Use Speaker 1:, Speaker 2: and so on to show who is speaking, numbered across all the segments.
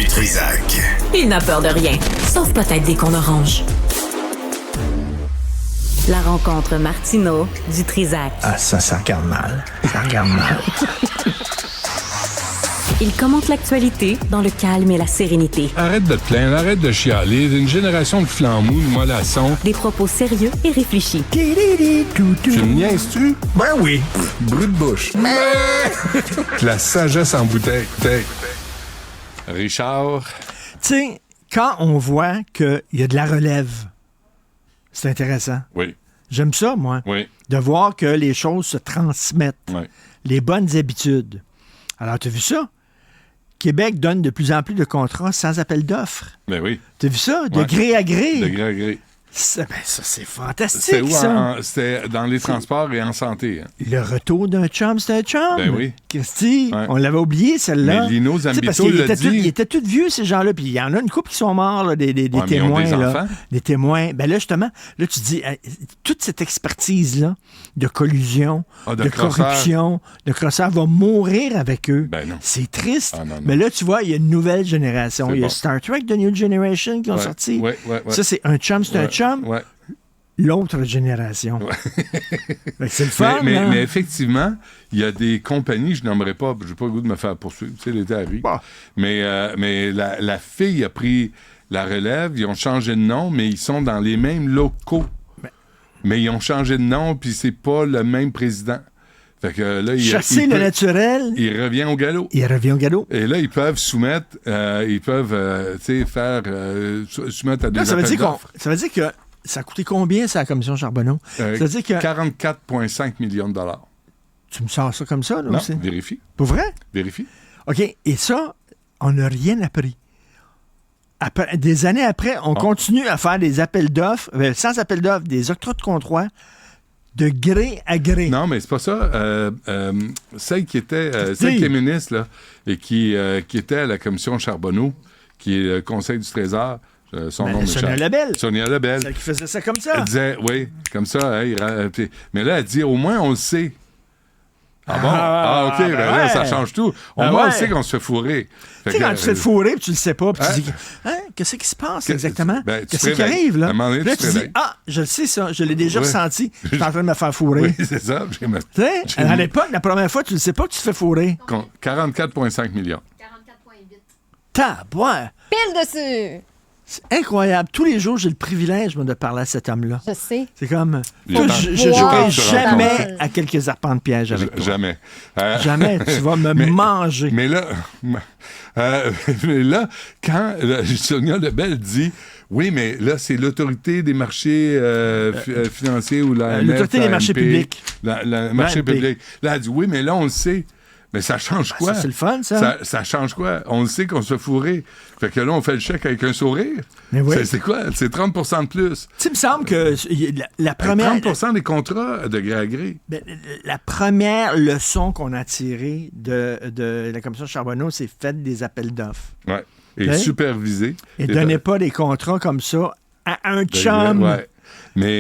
Speaker 1: du Trisac.
Speaker 2: Il n'a peur de rien, sauf peut-être des qu'on orange. La rencontre Martineau du Trisac.
Speaker 3: Ah, ça regarde mal. Ça regarde mal.
Speaker 2: Il commente l'actualité dans le calme et la sérénité.
Speaker 4: Arrête de te plaindre, arrête de chialer. Une génération de flambous, de mollassons.
Speaker 2: Des propos sérieux et réfléchis.
Speaker 4: Tu me niaises-tu?
Speaker 3: Ben oui.
Speaker 4: Brut de bouche. La sagesse en bouteille. Richard.
Speaker 3: Tu sais, quand on voit qu'il y a de la relève, c'est intéressant.
Speaker 4: Oui.
Speaker 3: J'aime ça, moi.
Speaker 4: Oui.
Speaker 3: De voir que les choses se transmettent.
Speaker 4: Oui.
Speaker 3: Les bonnes habitudes. Alors, tu as vu ça? Québec donne de plus en plus de contrats sans appel d'offres.
Speaker 4: Ben oui.
Speaker 3: Tu as vu ça? De
Speaker 4: Ouais.
Speaker 3: gré à gré.
Speaker 4: De gré à gré.
Speaker 3: Ça, c'est fantastique,
Speaker 4: C'était où?
Speaker 3: ça.
Speaker 4: C'était dans les transports et en santé. Hein.
Speaker 3: Le retour d'un chum, c'est un chum.
Speaker 4: Ben oui.
Speaker 3: Christy,
Speaker 4: Ouais.
Speaker 3: on l'avait oublié, celle-là.
Speaker 4: Mais Lino
Speaker 3: Tu sais, parce
Speaker 4: Zambito
Speaker 3: qu'ils
Speaker 4: l'a
Speaker 3: étaient
Speaker 4: dit.
Speaker 3: ils étaient tous vieux, ces gens-là. Puis il y en a une couple qui sont morts, là, des
Speaker 4: Ouais, mais ils ont
Speaker 3: témoins.
Speaker 4: des
Speaker 3: là.
Speaker 4: enfants.
Speaker 3: Des témoins. Ben là, justement, là, tu dis, toute cette expertise-là de collusion,
Speaker 4: de
Speaker 3: de
Speaker 4: crosseur.
Speaker 3: corruption, de crosseur va mourir avec eux.
Speaker 4: Ben non.
Speaker 3: C'est triste.
Speaker 4: Ah, non.
Speaker 3: Mais là, tu vois, il y a une nouvelle génération.
Speaker 4: C'est
Speaker 3: Il y a
Speaker 4: bon.
Speaker 3: Star Trek, The New Generation qui ont
Speaker 4: Ouais,
Speaker 3: sorti.
Speaker 4: ouais.
Speaker 3: Ça, c'est un chum, c'est un chum.
Speaker 4: Ouais.
Speaker 3: L'autre génération. Fait que c'est le fun,
Speaker 4: mais,
Speaker 3: hein?
Speaker 4: mais effectivement, il y a des compagnies, je n'aimerais pas, je n'ai pas le goût de me faire poursuivre, tu sais, l'été arrive.
Speaker 3: Bah.
Speaker 4: Mais la fille a pris la relève, ils ont changé de nom, mais ils sont dans les mêmes locaux. Mais ils ont changé de nom, puis c'est pas le même président. Fait que là,
Speaker 3: Chasser le naturel.
Speaker 4: Il revient au galop.
Speaker 3: Il revient au galop.
Speaker 4: Et là, ils peuvent soumettre, tu sais, faire soumettre à des
Speaker 3: Là, ça veut
Speaker 4: appels
Speaker 3: dire
Speaker 4: d'offres.
Speaker 3: ça veut dire que ça a coûté combien, ça, la commission Charbonneau? Ça veut dire que
Speaker 4: 44,5 millions de dollars.
Speaker 3: tu me sors ça comme ça, là,
Speaker 4: Non,
Speaker 3: aussi?
Speaker 4: vérifie.
Speaker 3: Pour vrai?
Speaker 4: Vérifie.
Speaker 3: OK. Et ça, on n'a rien appris. Des années après, on continue à faire des appels d'offres, sans appel d'offres, des octrois de contrat, de gré à gré.
Speaker 4: Non, mais c'est pas ça. Celle qui est ministre, là, et qui était à la commission Charbonneau, qui est le Conseil du Trésor, son nom
Speaker 3: Sonia
Speaker 4: m'échappe.
Speaker 3: Lebel.
Speaker 4: Sonia Lebel.
Speaker 3: Celle qui faisait ça comme ça.
Speaker 4: Elle disait, oui, comme ça. Mais là, elle dit, au moins, on le sait. Ah bon? Ah, OK, ben là, ça change tout. Au moins, on sait qu'on se fait fourrer.
Speaker 3: Tu sais, quand tu te fais fourrer, puis tu le sais pas, puis tu dis, qu'est-ce qui se passe exactement?
Speaker 4: Ben, tu
Speaker 3: Qu'est-ce
Speaker 4: te
Speaker 3: qui
Speaker 4: réveilles.
Speaker 3: arrive, là?
Speaker 4: À un moment donné,
Speaker 3: Puis là,
Speaker 4: tu te
Speaker 3: tu dis,
Speaker 4: réveilles.
Speaker 3: je le sais, ça, je l'ai déjà
Speaker 4: Oui.
Speaker 3: ressenti, je suis en train de me faire fourrer.
Speaker 4: Oui, c'est ça.
Speaker 3: Tu sais, à l'époque, la première fois, tu ne sais pas que tu te fais fourrer.
Speaker 4: 44,5 millions.
Speaker 5: 44,8.
Speaker 3: Tabouin!
Speaker 5: Pile dessus!
Speaker 3: C'est incroyable. Tous les jours, j'ai le privilège, moi, de parler à cet homme-là.
Speaker 5: Je sais.
Speaker 3: C'est comme...
Speaker 4: Il
Speaker 3: Toi,
Speaker 4: est
Speaker 3: je
Speaker 4: temps-
Speaker 3: jouerai
Speaker 4: tu te rends
Speaker 3: jamais à quelques arpents de piège avec toi.
Speaker 4: Jamais.
Speaker 3: Jamais. Tu vas me manger.
Speaker 4: Mais là, quand Sonia Lebel dit oui, mais là, c'est l'autorité des marchés financiers ou la
Speaker 3: l'autorité des marchés publics.
Speaker 4: Le marché
Speaker 3: l'AMP.
Speaker 4: public. Là, elle dit oui, mais là, on le sait. Mais ça change quoi?
Speaker 3: Ça, c'est le fun, ça.
Speaker 4: Ça change quoi? On le sait qu'on se fait fourrer. Fait que là, on fait le chèque avec un sourire.
Speaker 3: Mais oui.
Speaker 4: C'est quoi? C'est 30 de plus.
Speaker 3: Tu sais, il me semble que la première...
Speaker 4: 30 des contrats de gré à gré.
Speaker 3: Ben, la première leçon qu'on a tirée de la commission Charbonneau, c'est faites des appels d'offres.
Speaker 4: Ouais. Et
Speaker 3: Hein?
Speaker 4: supervisé.
Speaker 3: Et donnez pas des contrats comme ça à un
Speaker 4: De
Speaker 3: chum.
Speaker 4: gré,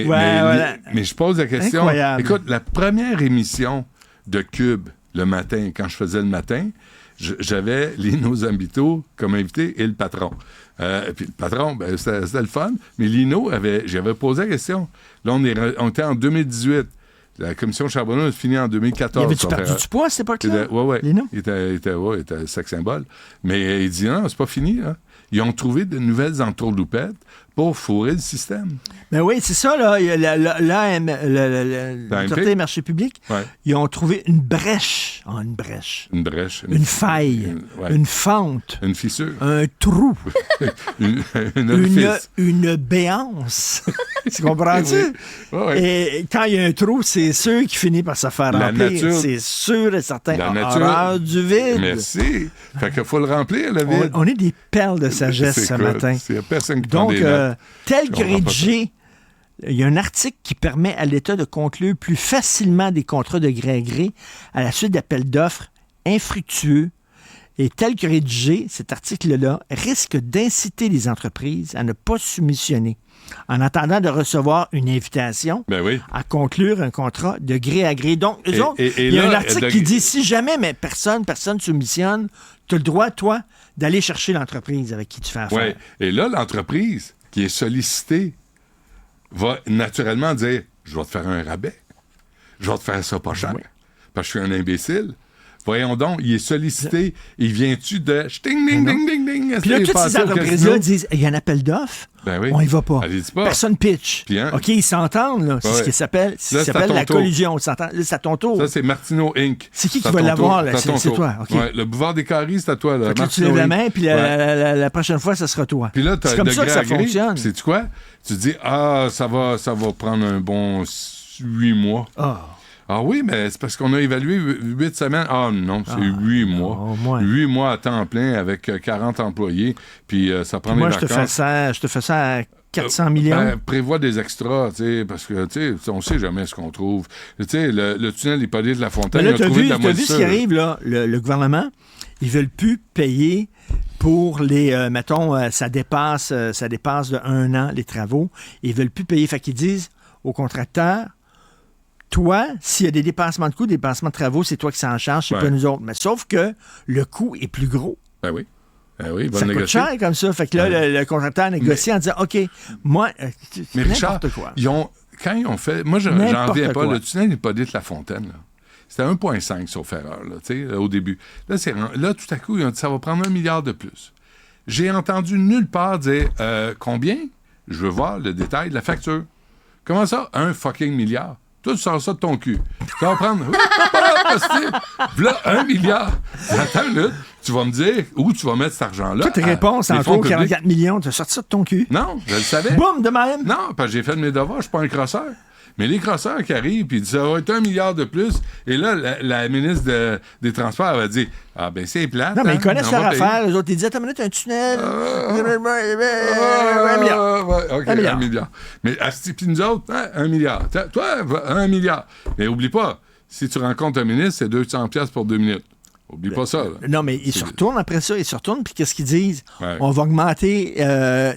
Speaker 4: ouais. Mais je pose la question.
Speaker 3: Incroyable.
Speaker 4: Écoute, la première émission de Cube le matin, quand je faisais le matin, j'avais Lino Zambito comme invité et le patron. Puis le patron, ben, c'était le fun. Mais Lino j'avais posé la question. Là, on était en 2018. La commission Charbonneau a fini en 2014.
Speaker 3: Il avait-tu perdu du poids à cette époque-là?
Speaker 4: Oui.
Speaker 3: Lino?
Speaker 4: Il était sex symbole. Mais il dit non, c'est pas fini. Hein. Ils ont trouvé de nouvelles entourloupettes pour fourrer le système.
Speaker 3: Ben oui, c'est ça, là. L'Autorité des marchés publics,
Speaker 4: Ouais.
Speaker 3: ils ont trouvé une brèche. Une brèche.
Speaker 4: Une brèche.
Speaker 3: Une faille.
Speaker 4: Ouais.
Speaker 3: Une fente.
Speaker 4: Une fissure.
Speaker 3: Un trou.
Speaker 4: une orifice.
Speaker 3: Une béance. Tu comprends-tu?
Speaker 4: Oui. Ouais.
Speaker 3: Et quand il y a un trou, c'est sûr qu'il finit par se faire
Speaker 4: La
Speaker 3: remplir.
Speaker 4: nature-
Speaker 3: C'est sûr et certain.
Speaker 4: La nature-
Speaker 3: Horreur du vide.
Speaker 4: Merci. Fait qu'il faut le remplir, le vide.
Speaker 3: On est des perles de sagesse
Speaker 4: C'est
Speaker 3: ce
Speaker 4: quoi?
Speaker 3: matin.
Speaker 4: Il n'y a personne qui prend
Speaker 3: Donc,
Speaker 4: des notes.
Speaker 3: tel
Speaker 4: Je
Speaker 3: que
Speaker 4: comprends pas
Speaker 3: rédigé, il y a un article qui permet à l'État de conclure plus facilement des contrats de gré à gré à la suite d'appels d'offres infructueux et tel que rédigé, cet article-là risque d'inciter les entreprises à ne pas soumissionner en attendant de recevoir une invitation
Speaker 4: Ben oui.
Speaker 3: à conclure un contrat de gré à gré. Donc, eux autres,
Speaker 4: et
Speaker 3: il y a
Speaker 4: là,
Speaker 3: un article qui dit, si jamais mais personne soumissionne, tu as le droit, toi, d'aller chercher l'entreprise avec qui tu fais affaire.
Speaker 4: Ouais. Et là, l'entreprise qui est sollicitée va naturellement dire, je vais te faire un rabais. Je vais te faire ça pas cher.
Speaker 3: Oui.
Speaker 4: Parce que je suis un imbécile. Voyons donc, il est sollicité. Il vient-tu de... Ding, ding, ding, ding, ding.
Speaker 3: Puis là, toutes ces entreprises-là disent, il y a un appel d'offres,
Speaker 4: Ben oui.
Speaker 3: on y va pas.
Speaker 4: Allez-y pas.
Speaker 3: Personne pitch.
Speaker 4: Puis, hein?
Speaker 3: OK, ils s'entendent, là. C'est
Speaker 4: Ouais.
Speaker 3: ce qui s'appelle,
Speaker 4: Là, c'est à ton
Speaker 3: la
Speaker 4: tour.
Speaker 3: collusion. Là, c'est à ton tour.
Speaker 4: Ça, c'est Martineau Inc.
Speaker 3: C'est qui
Speaker 4: à
Speaker 3: va
Speaker 4: ton
Speaker 3: l'avoir,
Speaker 4: tour.
Speaker 3: là?
Speaker 4: C'est à ton
Speaker 3: C'est
Speaker 4: tour.
Speaker 3: toi, OK.
Speaker 4: Ouais, le boulevard des Caries, c'est à toi. Là.
Speaker 3: Fait que là, tu
Speaker 4: Martineau
Speaker 3: lèves la
Speaker 4: Inc.
Speaker 3: main, puis
Speaker 4: Ouais.
Speaker 3: la prochaine fois, ça sera toi.
Speaker 4: Puis là,
Speaker 3: c'est
Speaker 4: t'as
Speaker 3: comme
Speaker 4: de
Speaker 3: ça que
Speaker 4: gré
Speaker 3: ça
Speaker 4: à gré.
Speaker 3: fonctionne.
Speaker 4: Puis sais-tu quoi? Tu dis, ça va prendre un bon 8 mois.
Speaker 3: Ah.
Speaker 4: Ah oui, mais c'est parce qu'on a évalué 8 semaines. Ah non, c'est 8 mois.
Speaker 3: au moins.
Speaker 4: 8 mois à temps plein avec 40 employés. Puis ça prend
Speaker 3: Moi,
Speaker 4: des
Speaker 3: je te
Speaker 4: vacances.
Speaker 3: fais ça à 400 millions.
Speaker 4: Ben, prévois des extras, tu sais, parce que, tu sais, on sait jamais ce qu'on trouve. Tu sais, le tunnel Hippolyte de la Fontaine,
Speaker 3: Mais là,
Speaker 4: il a trouvé de la
Speaker 3: t'as vu ce
Speaker 4: moisissure.
Speaker 3: qui arrive, là? Le gouvernement, ils veulent plus payer pour les, mettons, ça dépasse de 1 an, les travaux. Ils veulent plus payer. Fait qu'ils disent aux contracteurs, toi, s'il y a des dépassements de coûts, des dépassements de travaux, c'est toi qui s'en charge, c'est
Speaker 4: Ouais.
Speaker 3: pas nous autres. Mais sauf que le coût est plus gros.
Speaker 4: Ben oui. Ben oui, il va
Speaker 3: Ça coûte
Speaker 4: négocier.
Speaker 3: cher comme ça. Fait que là,
Speaker 4: Ouais.
Speaker 3: le contracteur négocie en disant, OK, moi,
Speaker 4: Mais Richard,
Speaker 3: n'importe quoi.
Speaker 4: quand ils ont fait... Moi, j'en
Speaker 3: N'importe
Speaker 4: reviens pas.
Speaker 3: quoi.
Speaker 4: Le tunnel Hippolyte de la Fontaine, là, c'était 1,5 sauf erreur, là, tu sais, au début. Là, tout à coup, ils ont dit, ça va prendre 1 milliard de plus. J'ai entendu nulle part dire, combien? Je veux voir le détail de la facture. Comment ça? 1 fucking milliard. Toi, tu sors ça de ton cul. Tu vas prendre... Voilà, 1 milliard. Attends une minute. Tu vas me dire où tu vas mettre cet argent-là.
Speaker 3: Toutes tes réponses,
Speaker 4: Les
Speaker 3: en
Speaker 4: fonds
Speaker 3: gros,
Speaker 4: publics.
Speaker 3: 44 millions, tu as sorti ça de ton cul.
Speaker 4: Non, je le savais.
Speaker 3: Boum, de même.
Speaker 4: Non, parce que j'ai fait de mes devoirs, je suis pas un crosseur. Mais les crosseurs qui arrivent, puis ils disent, ça va être 1 milliard de plus. Et là, la ministre des Transports va dire, ah ben c'est plate.
Speaker 3: Non, mais
Speaker 4: hein,
Speaker 3: ils connaissent
Speaker 4: on
Speaker 3: leur
Speaker 4: va payer.
Speaker 3: affaire. Les autres, ils disent, attends une minute, un tunnel. 1 milliard.
Speaker 4: Ouais, OK,
Speaker 3: 1 milliard.
Speaker 4: 1 milliard. Mais puis nous autres, 1 milliard. Toi, 1 milliard. Mais oublie pas, si tu rencontres un ministre, c'est 200$ pour 2 minutes. Oublie pas ça. Là.
Speaker 3: Non, mais ils se retournent après ça, puis qu'est-ce qu'ils disent?
Speaker 4: Ouais.
Speaker 3: On va augmenter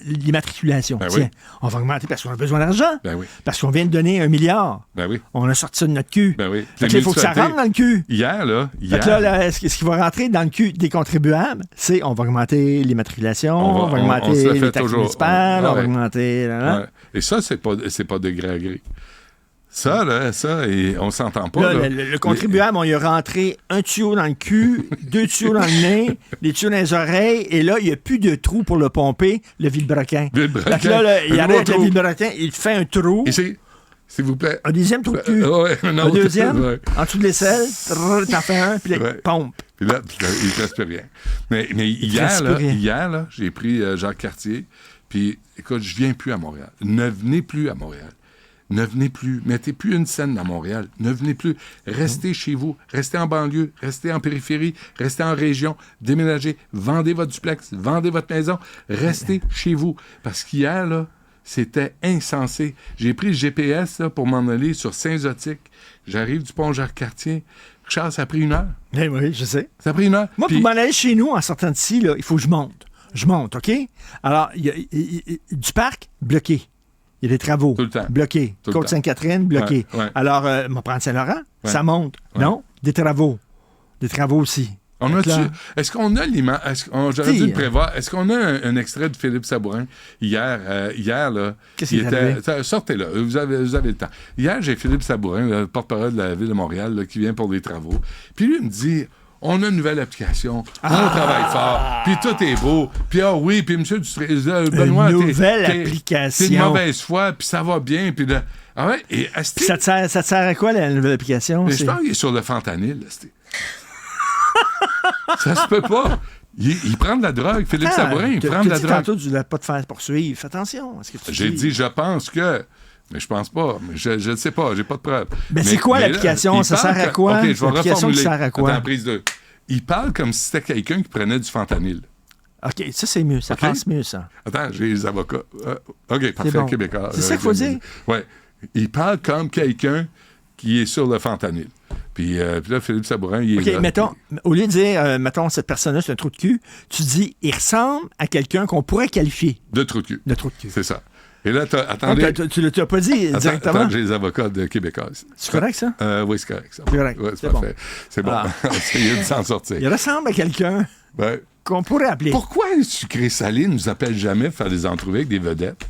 Speaker 3: l'immatriculation.
Speaker 4: Ben
Speaker 3: Tiens,
Speaker 4: oui.
Speaker 3: on va augmenter parce qu'on a besoin d'argent.
Speaker 4: Ben oui.
Speaker 3: Parce qu'on vient de donner 1 milliard.
Speaker 4: Ben oui.
Speaker 3: On a sorti ça de notre cul.
Speaker 4: Ben oui.
Speaker 3: Fait que là, il faut que ça rentre dans le cul.
Speaker 4: Hier, là.
Speaker 3: Fait que là, ce qui va rentrer dans le cul des contribuables, c'est on va augmenter l'immatriculation, on va
Speaker 4: on se
Speaker 3: augmenter
Speaker 4: le fait
Speaker 3: les taxes
Speaker 4: toujours.
Speaker 3: municipales, on va
Speaker 4: Ouais.
Speaker 3: augmenter...
Speaker 4: Ouais. Et ça, c'est pas de gré à gré. Ça, et on s'entend pas.
Speaker 3: Là,
Speaker 4: là.
Speaker 3: le contribuable, on y a rentré un tuyau dans le cul, 2 tuyaux dans le nez, des tuyaux dans les oreilles, et là, il n'y a plus de trou pour le pomper, le vilebrequin.
Speaker 4: Vilebrequin.
Speaker 3: Fait que là, il
Speaker 4: Un
Speaker 3: arrête
Speaker 4: gros
Speaker 3: le
Speaker 4: trou.
Speaker 3: vilebrequin, il fait un trou,
Speaker 4: Ici, s'il vous plaît.
Speaker 3: un deuxième trou de cul,
Speaker 4: Ouais, un
Speaker 3: un
Speaker 4: autre.
Speaker 3: deuxième,
Speaker 4: Ouais.
Speaker 3: en dessous de l'aisselle, t'en fais un, puis là,
Speaker 4: Ouais.
Speaker 3: pompe.
Speaker 4: Puis là, il ne te reste plus rien. Mais hier, là, j'ai pris Jacques Cartier, puis écoute, je viens plus à Montréal. Ne venez plus à Montréal. Ne venez plus. Mettez plus une scène à Montréal. Ne venez plus. Restez chez vous. Restez en banlieue. Restez en périphérie. Restez en région. Déménagez. Vendez votre duplex. Vendez votre maison. Restez chez vous. Parce qu'hier, là, c'était insensé. J'ai pris le GPS là, pour m'en aller sur Saint-Zotique. J'arrive du pont Jacques-Cartier. Richard, ça a pris 1 heure.
Speaker 3: Eh oui, je sais.
Speaker 4: Ça a pris 1 heure.
Speaker 3: Moi,
Speaker 4: Puis-
Speaker 3: pour m'en aller chez nous, en sortant d'ici, là, il faut que je monte. Je monte, OK? Alors, il y a du parc, bloqué. Il y a des travaux.
Speaker 4: Tout le temps.
Speaker 3: Bloqué.
Speaker 4: Tout le
Speaker 3: Côte-Sainte-Catherine, bloqué.
Speaker 4: Ouais, ouais.
Speaker 3: Alors, on prend Saint-Laurent,
Speaker 4: Ouais.
Speaker 3: ça monte.
Speaker 4: Ouais.
Speaker 3: Non? Des travaux. Des travaux aussi.
Speaker 4: On
Speaker 3: Fait que
Speaker 4: a-tu-
Speaker 3: là-
Speaker 4: Est-ce qu'on a l'image? J'aurais dû
Speaker 3: T'sais,
Speaker 4: le prévoir. Est-ce qu'on a un extrait de Philippe Sabourin hier, là?
Speaker 3: Qu'est-ce qui est arrivé?
Speaker 4: Sortez-là, vous avez le temps. Hier, j'ai Philippe Sabourin, le porte-parole de la Ville de Montréal, là, qui vient pour des travaux. Puis lui, il me dit... On a une nouvelle application, on travaille fort, puis tout est beau, puis oui, puis M. Benoît...
Speaker 3: Une nouvelle
Speaker 4: t'es
Speaker 3: application.
Speaker 4: de mauvaise foi, puis ça va bien, puis... Ah ouais, et Asti...
Speaker 3: Puis ça te sert à quoi, la nouvelle application?
Speaker 4: Mais je
Speaker 3: C'est-
Speaker 4: pense qu'il est sur le fentanyl, Asti. Ça se peut pas. Il prend de la drogue, Philippe
Speaker 3: Ah,
Speaker 4: Sabourin, il prend de la
Speaker 3: dit
Speaker 4: drogue.
Speaker 3: tantôt, tu ne voulais pas te faire poursuivre. Fais attention à ce que tu
Speaker 4: J'ai
Speaker 3: dis.
Speaker 4: dit, je pense que... Mais je pense pas. Mais je ne sais pas. J'ai pas de preuve.
Speaker 3: Mais c'est quoi
Speaker 4: là,
Speaker 3: l'application?
Speaker 4: il
Speaker 3: Ça
Speaker 4: parle
Speaker 3: sert à quoi?
Speaker 4: OK, je vais
Speaker 3: L'application qui
Speaker 4: reformuler.
Speaker 3: sert à quoi?
Speaker 4: Attends, prise 2. Il parle comme si c'était quelqu'un qui prenait du fentanyl.
Speaker 3: OK, ça, c'est mieux. Ça
Speaker 4: OK?
Speaker 3: passe mieux, ça.
Speaker 4: Attends, j'ai les avocats. OK, parfait,
Speaker 3: bon.
Speaker 4: Québécois.
Speaker 3: C'est ça qu'il faut dire?
Speaker 4: Oui. Il parle comme quelqu'un qui est sur le fentanyl. Puis là, Philippe Sabourin, il est là.
Speaker 3: OK, mettons, au lieu de dire, mettons, cette personne-là, c'est un trou de cul, tu dis, il ressemble à quelqu'un qu'on pourrait qualifier
Speaker 4: De trou de cul.
Speaker 3: de trou de cul.
Speaker 4: C'est ça. Et là, attendez.
Speaker 3: Tu ne l'as pas dit directement?
Speaker 4: Attends, j'ai les avocats de Québécois.
Speaker 3: C'est correct, ça?
Speaker 4: Oui, c'est correct. Ça.
Speaker 3: C'est correct.
Speaker 4: Ouais,
Speaker 3: C'est
Speaker 4: parfait. C'est bon.
Speaker 3: Ah.
Speaker 4: Essayez de s'en sortir.
Speaker 3: Il ressemble à quelqu'un
Speaker 4: Ouais.
Speaker 3: qu'on pourrait appeler.
Speaker 4: Pourquoi le sucré salé ne nous appelle jamais faire des entrevues avec des vedettes?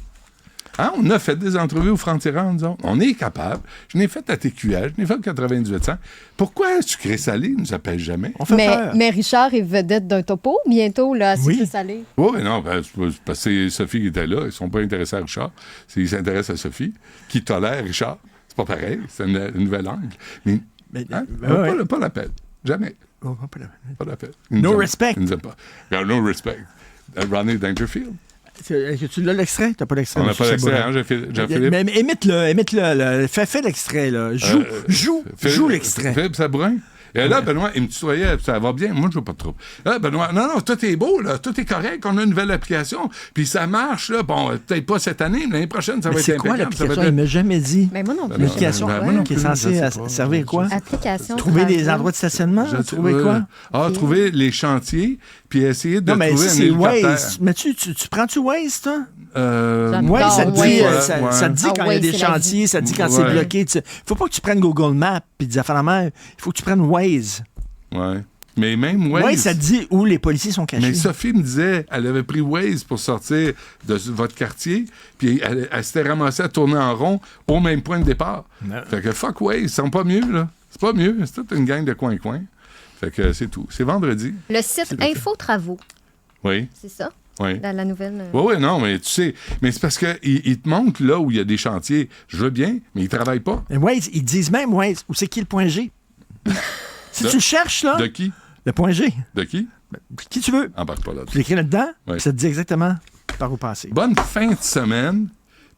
Speaker 4: Hein? On a fait des entrevues au Franc-Tireur, nous autres. On est capable. Je n'ai fait à TQH, je n'ai fait au 9800. Pourquoi sucré salé ne nous appelle jamais?
Speaker 3: On fait peur.
Speaker 5: Mais Richard est vedette d'un topo bientôt, là, à Sucré Salé.
Speaker 4: Oui, mais non, c'est parce que c'est Sophie qui était là. Ils ne sont pas intéressés à Richard. Ils s'intéressent à Sophie, qui tolère Richard. C'est pas pareil. C'est une nouvelle angle. Mais hein? Pas l'appel. Jamais.
Speaker 3: Oh, pas la-
Speaker 4: Pas l'appel.
Speaker 3: No respect.
Speaker 4: Ils nous aiment pas. No respect. Ronnie Dangerfield.
Speaker 3: Tu l'as l'extrait? Tu n'as pas l'extrait?
Speaker 4: On n'a pas
Speaker 3: Monsieur
Speaker 4: l'extrait,
Speaker 3: Sabourin.
Speaker 4: hein, Jean-Philippe?
Speaker 3: Mais imite-le. Fais l'extrait, là. Joue l'extrait.
Speaker 4: Philippe Sabourin. Et là, Benoît, il me tutoyait, ça va bien. Moi, je veux pas trop. Là, Benoît, non, tout est beau, là. Tout est correct. On a une nouvelle application. Puis ça marche, là. Bon, peut-être pas cette année, mais l'année prochaine, ça va
Speaker 3: Mais
Speaker 4: être
Speaker 3: c'est quoi
Speaker 4: impeccable. Ça va
Speaker 3: l'application? Il
Speaker 4: être-
Speaker 3: ne m'a jamais dit.
Speaker 5: Mais moi non plus.
Speaker 3: L'application
Speaker 4: Ben, moi non
Speaker 3: qui est
Speaker 4: plus,
Speaker 3: censée
Speaker 4: je sais pas.
Speaker 3: servir à quoi?
Speaker 5: Application.
Speaker 3: Trouver des
Speaker 5: radio.
Speaker 3: endroits de stationnement? Trouver quoi?
Speaker 4: Trouver les chantiers, puis essayer de
Speaker 3: Non, mais
Speaker 4: trouver un
Speaker 3: c'est
Speaker 4: hélicoptère.
Speaker 3: Waze. Mais tu prends-tu Waze, toi?
Speaker 5: J'adore
Speaker 3: Oui, ça te dit,
Speaker 5: Waze.
Speaker 3: ça te dit
Speaker 5: Ah,
Speaker 3: quand il y a
Speaker 5: Waze,
Speaker 3: des
Speaker 5: c'est la
Speaker 3: chantiers, ça te dit quand c'est
Speaker 4: Ouais.
Speaker 3: bloqué. Faut pas que tu prennes Google Maps puis des affaires de même. Il faut que tu prennes Waze.
Speaker 4: Ouais. Mais même Waze...
Speaker 3: Waze, ça te dit où les policiers sont cachés.
Speaker 4: Mais Sophie me disait, elle avait pris Waze pour sortir de votre quartier, puis elle s'était ramassée à tourner en rond au même point de départ. Fait que fuck Waze, ils sont pas mieux, là. C'est pas mieux, c'est toute une gang de coin-coin. Fait que c'est tout. C'est vendredi.
Speaker 5: Le site Info Travaux,
Speaker 4: Oui,
Speaker 5: c'est ça?
Speaker 4: oui.
Speaker 5: La nouvelle.
Speaker 4: Oui, non, mais tu sais, mais c'est parce qu'ils te montrent là où il y a des chantiers. Je veux bien, mais ils travaillent pas.
Speaker 3: Mais Waze, ils disent même Waze, où c'est qui le point G? Si tu le cherches, là,
Speaker 4: De qui?
Speaker 3: le point G,
Speaker 4: De qui?
Speaker 3: qui tu veux,
Speaker 4: Embarque pas là.
Speaker 3: tu l'écris là-dedans,
Speaker 4: Ouais.
Speaker 3: puis ça te dit exactement par où passer.
Speaker 4: Bonne fin de semaine,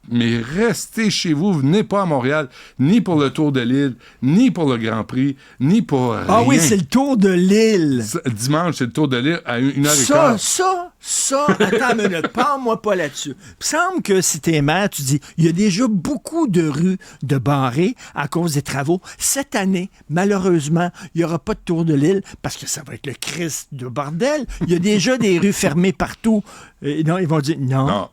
Speaker 4: mais restez chez vous. Venez pas à Montréal, ni pour le Tour de l'île, ni pour le Grand Prix, ni pour rien.
Speaker 3: Ah oui, c'est le tour de l'île.
Speaker 4: Dimanche, c'est le Tour de l'île à 1h15.
Speaker 3: Attends une minute, parle-moi pas là-dessus. Il me semble que si t'es maire, tu dis, il y a déjà beaucoup de rues de barrées à cause des travaux. Cette année, malheureusement, il n'y aura pas de tour de l'île parce que ça va être le Christ de bordel. Il y a déjà des rues fermées partout. Et non, ils vont dire, non.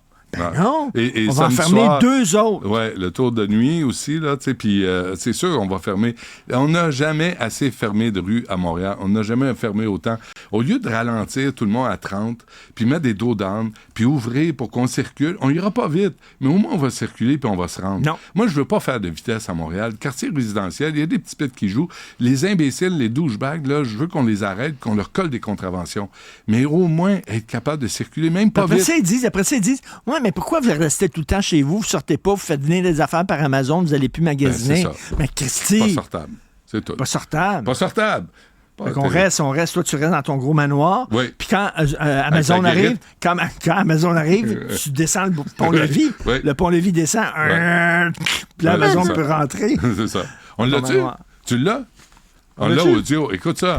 Speaker 3: Non,
Speaker 4: Et
Speaker 3: on va en
Speaker 4: samedi
Speaker 3: fermer
Speaker 4: soir,
Speaker 3: 2 autres.
Speaker 4: Oui, le tour de nuit aussi, là, tu sais, puis c'est sûr, on va fermer. On n'a jamais assez fermé de rues à Montréal. On n'a jamais fermé autant. Au lieu de ralentir tout le monde à 30, puis mettre des dos d'âne, puis ouvrir pour qu'on circule, on ira pas vite, mais au moins on va circuler puis on va se rendre.
Speaker 3: Non.
Speaker 4: Moi, je veux pas faire de vitesse à Montréal. Quartier résidentiel, il y a des petits pets qui jouent. Les imbéciles, les douchebags, là, je veux qu'on les arrête, qu'on leur colle des contraventions. Mais au moins être capable de circuler, même pas
Speaker 3: Après
Speaker 4: vite.
Speaker 3: ça, ils disent, ouais, mais pourquoi vous restez tout le temps chez vous, vous sortez pas, vous faites venir des affaires par Amazon, vous allez plus magasiner.
Speaker 4: Ben, c'est ça.
Speaker 3: Mais Christy,
Speaker 4: Pas sortable. C'est tout.
Speaker 3: pas sortable.
Speaker 4: Pas sortable. Pas
Speaker 3: Fait qu'on
Speaker 4: terrible.
Speaker 3: reste, toi tu restes dans ton gros manoir.
Speaker 4: Oui.
Speaker 3: Puis quand Amazon
Speaker 4: Avec ta
Speaker 3: arrive,
Speaker 4: guérite.
Speaker 3: quand Amazon arrive, tu descends le pont-levis.
Speaker 4: Oui.
Speaker 3: Le pont-levis descend. Puis là,
Speaker 4: Voilà,
Speaker 3: Amazon
Speaker 4: c'est ça.
Speaker 3: peut rentrer.
Speaker 4: C'est ça. On
Speaker 3: Ton
Speaker 4: l'a-tu?
Speaker 3: manoir.
Speaker 4: Tu l'as? On
Speaker 3: l'a-tu?
Speaker 4: l'a audio. Écoute ça.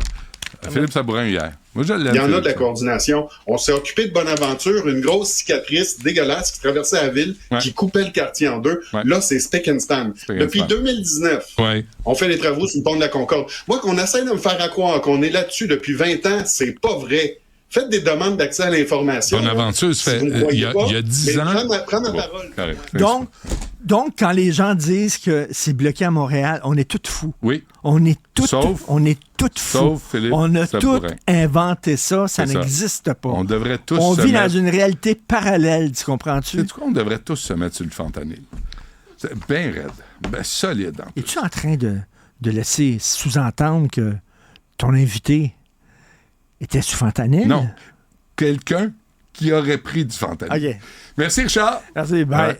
Speaker 4: Philippe Sabourin hier. Moi, je l'aime.
Speaker 1: Il y en a
Speaker 4: Philippe.
Speaker 1: de la coordination. On s'est occupé de Bonaventure, une grosse cicatrice dégueulasse qui traversait la ville,
Speaker 4: Ouais.
Speaker 1: qui coupait le quartier en deux.
Speaker 4: Ouais.
Speaker 1: Là, c'est Spick and Span.
Speaker 4: Spick and
Speaker 1: Depuis
Speaker 4: Span.
Speaker 1: 2019,
Speaker 4: Oui.
Speaker 1: on fait les travaux sur le pont de la Concorde. Moi, qu'on essaie de me faire à croire qu'on est là-dessus depuis 20 ans, c'est pas vrai. Faites des demandes d'accès à l'information.
Speaker 4: Bonaventure,
Speaker 1: Si
Speaker 4: ça fait
Speaker 1: vous me croyez
Speaker 4: il y a 10
Speaker 1: mais
Speaker 4: ans.
Speaker 1: Prends ma
Speaker 4: Bon,
Speaker 1: parole.
Speaker 4: correct.
Speaker 3: Donc, quand les gens disent que c'est bloqué à Montréal, on est tous fous.
Speaker 4: Oui.
Speaker 3: On est tous
Speaker 4: Sauf
Speaker 3: fous.
Speaker 4: Philippe
Speaker 3: On a tous
Speaker 4: Sabourin.
Speaker 3: inventé ça. Ça
Speaker 4: C'est ça.
Speaker 3: n'existe pas.
Speaker 4: On devrait tous
Speaker 3: On
Speaker 4: se
Speaker 3: vit
Speaker 4: mettre...
Speaker 3: dans une réalité parallèle, tu comprends-tu?
Speaker 4: Sais-tu quoi? On devrait tous se mettre sur le fentanyl. C'est bien raide. Ben solide. En plus.
Speaker 3: Es-tu en train de laisser sous-entendre que ton invité était sous fentanyl?
Speaker 4: Non. Quelqu'un qui aurait pris du fentanyl.
Speaker 3: OK.
Speaker 4: Merci, Richard.
Speaker 3: Merci, bye.
Speaker 4: Ouais.